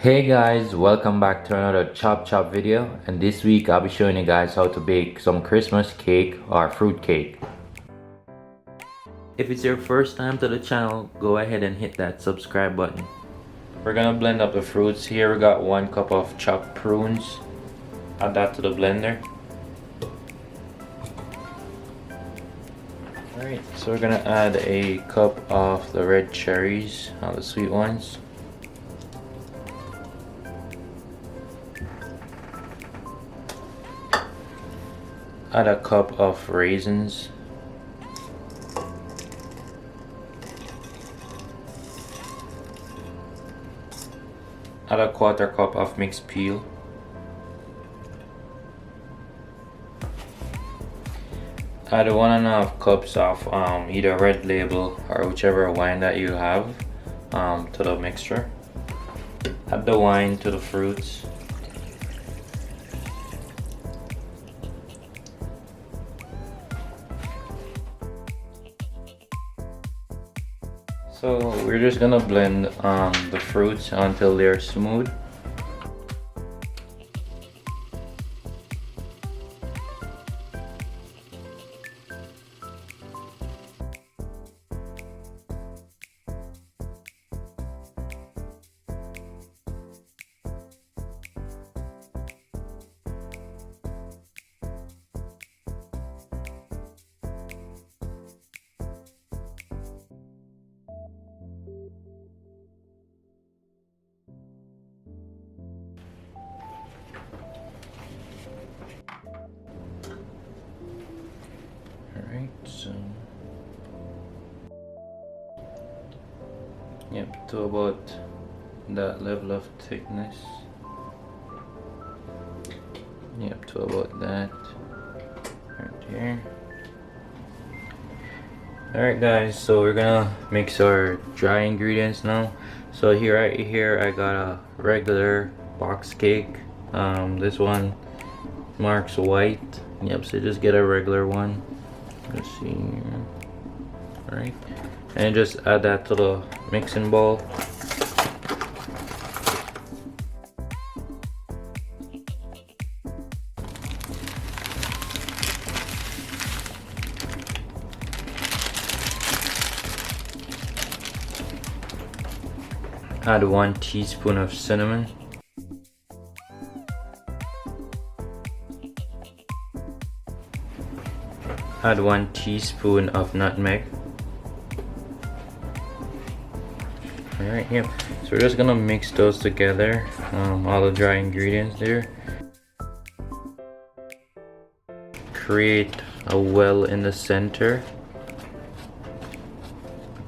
Hey guys, welcome back to another chop video, and this week I'll be showing you guys how to bake some Christmas cake or fruit cake. If it's your first time to the channel, go ahead and hit that subscribe button. We're gonna blend up the fruits. Here we got 1 cup of chopped prunes. Add that to the blender. Alright, so we're gonna add a cup of the red cherries, the sweet ones. Add a cup of raisins. Add a 1/4 cup of mixed peel. Add 1.5 cups of either red label or whichever wine that you have to the mixture. Add the wine to the fruits. So we're just gonna blend the fruits until they're smooth. Alright, so yep, to about that level of thickness. Yep, to about that right here. Alright guys, so we're gonna mix our dry ingredients now. So right here I got a regular box cake. This one marks white. Yep, so just get a regular one. Let's see here. Alright, and just add that to the mixing bowl. Add 1 teaspoon of cinnamon. Add 1 teaspoon of nutmeg. Alright, yeah. So we're just gonna mix those together, all the dry ingredients there. Create a well in the center.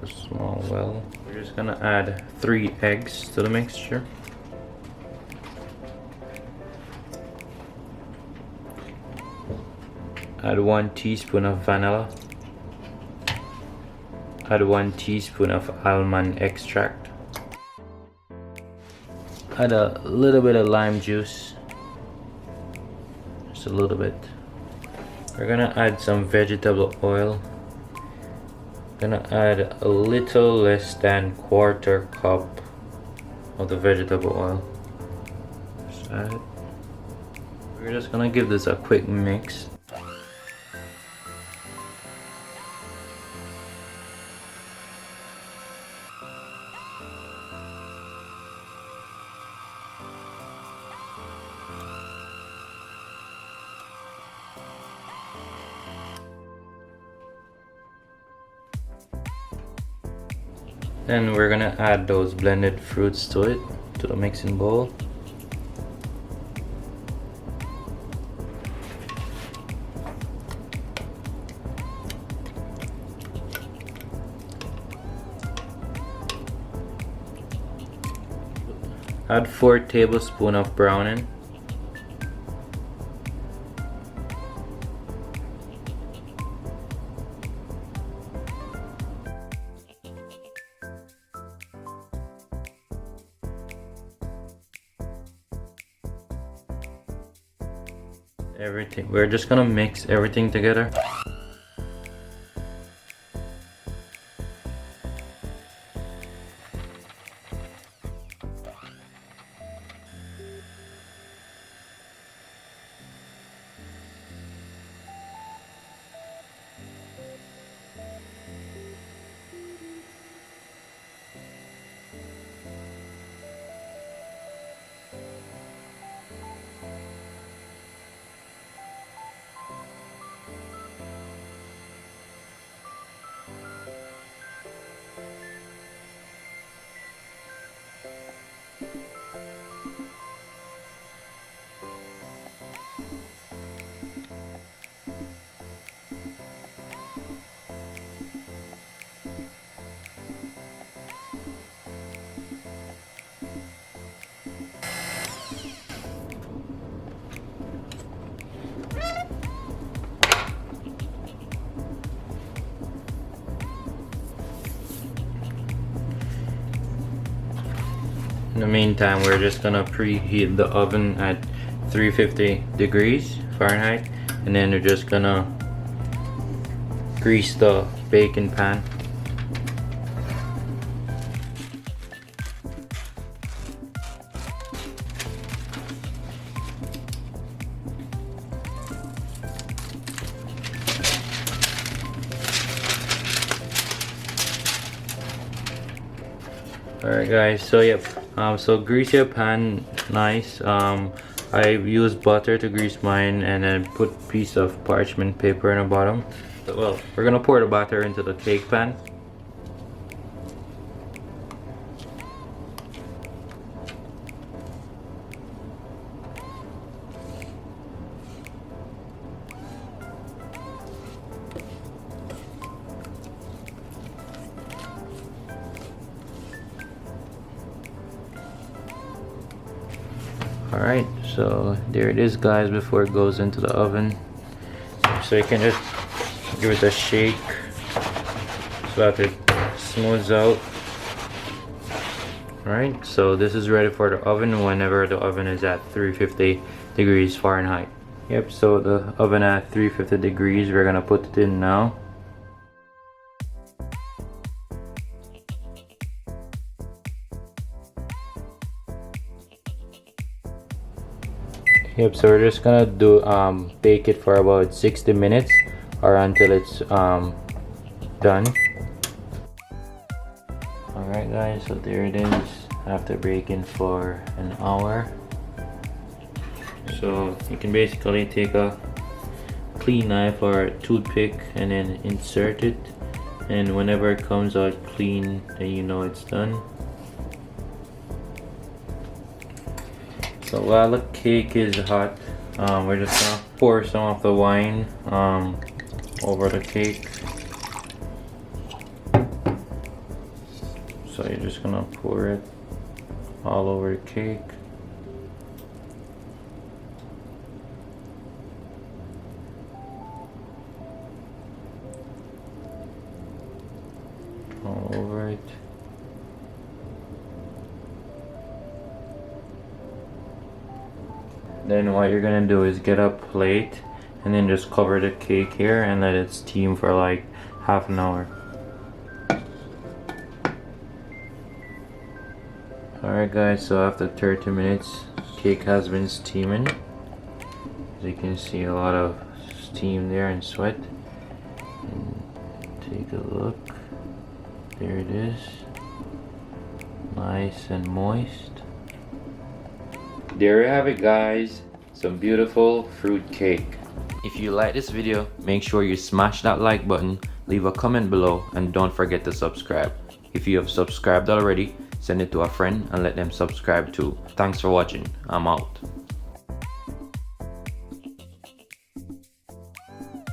A small well. We're just gonna add 3 eggs to the mixture. Add 1 teaspoon of vanilla. Add 1 teaspoon of almond extract. Add a little bit of lime juice. Just a little bit. We're gonna add some vegetable oil. Gonna add a little less than 1/4 cup of the vegetable oil. Just add it. We're just gonna give this a quick mix. Then we're gonna add those blended fruits to it, to the mixing bowl. Add 4 tablespoons of browning. Everything. We're just gonna mix everything together. In the meantime, we're just gonna preheat the oven at 350 degrees Fahrenheit, and then we're just gonna grease the baking pan. Alright guys, so yep, so grease your pan nice. I use butter to grease mine, and then put a piece of parchment paper in the bottom. Well, we're gonna pour the batter into the cake pan. Alright, so there it is guys before it goes into the oven. So you can just give it a shake so that it smooths out. Alright, so this is ready for the oven whenever the oven is at 350 degrees Fahrenheit. Yep, so the oven at 350 degrees, we're gonna put it in now. Yep, so we're just gonna do bake it for about 60 minutes or until it's done. Alright guys, so there it is after baking for an hour. So you can basically take a clean knife or a toothpick and then insert it, and whenever it comes out clean, then you know it's done. So while the cake is hot, we're just gonna pour some of the wine over the cake. So you're just gonna pour it all over the cake. All over it. Then what you're gonna do is get a plate and then just cover the cake here and let it steam for like half an hour. Alright guys, so after 30 minutes, cake has been steaming. As you can see, a lot of steam there and sweat. And take a look. There it is. Nice and moist. There you have it guys, some beautiful fruit cake. If you like this video, make sure you smash that like button, leave a comment below, and don't forget to subscribe. If you have subscribed already, send it to a friend and let them subscribe too. Thanks for watching, I'm out.